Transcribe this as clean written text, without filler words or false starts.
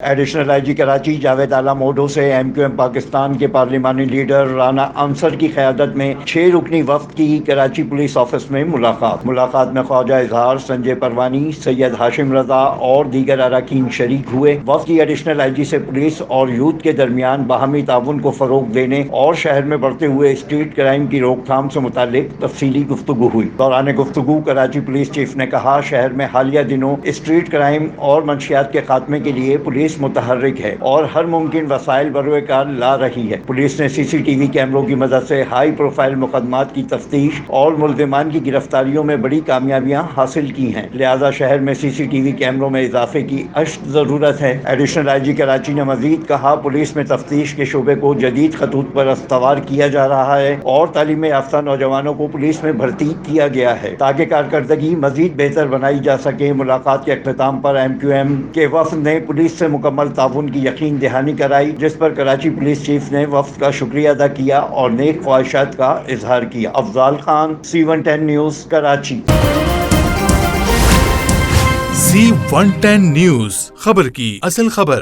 Additional I G Karachi Javed Alam Odho سے MQM Pakistan کے پارلیمانی لیڈر رانا انصر کی قیادت میں 6 رکنی وفد کی کراچی پولیس آفس میں ملاقات میں خواجہ اظہار، سنجے پروانی، سید ہاشم رضا اور دیگر اراکین شریک ہوئے۔ وفد کی ایڈیشنل آئی جی سے پولیس اور یوتھ کے درمیان باہمی تعاون کو فروغ دینے اور شہر میں بڑھتے ہوئے اسٹریٹ کرائم کی روک تھام سے متعلق تفصیلی گفتگو ہوئی۔ دوران گفتگو کراچی پولیس چیف نے کہا، شہر میں حالیہ دنوں اسٹریٹ کرائم اور منشیات کے خاتمے کے لیے پولیس متحرک ہے اور ہر ممکن وسائل بروئے کار لا رہی ہے۔ پولیس نے CCTV کیمروں کی مدد سے ہائی پروفائل مقدمات کی تفتیش اور ملزمان کی گرفتاریوں میں بڑی کامیابیاں حاصل کی ہیں، لہذا شہر میں CCTV کیمروں میں اضافے کی اشد ضرورت ہے۔ ایڈیشنل آئی جی کراچی نے مزید کہا، پولیس میں تفتیش کے شعبے کو جدید خطوط پر استوار کیا جا رہا ہے اور تعلیم یافتہ نوجوانوں کو پولیس میں بھرتی کیا گیا ہے تاکہ کارکردگی مزید بہتر بنائی جا سکے۔ ملاقات کے اختتام پر MQM کے وفد نے پولیس سے مکمل تعاون کی یقین دہانی کرائی، جس پر کراچی پولیس چیف نے وفد کا شکریہ ادا کیا اور نیک خواہشات کا اظہار کیا۔ Afzal Khan, C110 news, Karachi. C110 news, خبر کی اصل خبر۔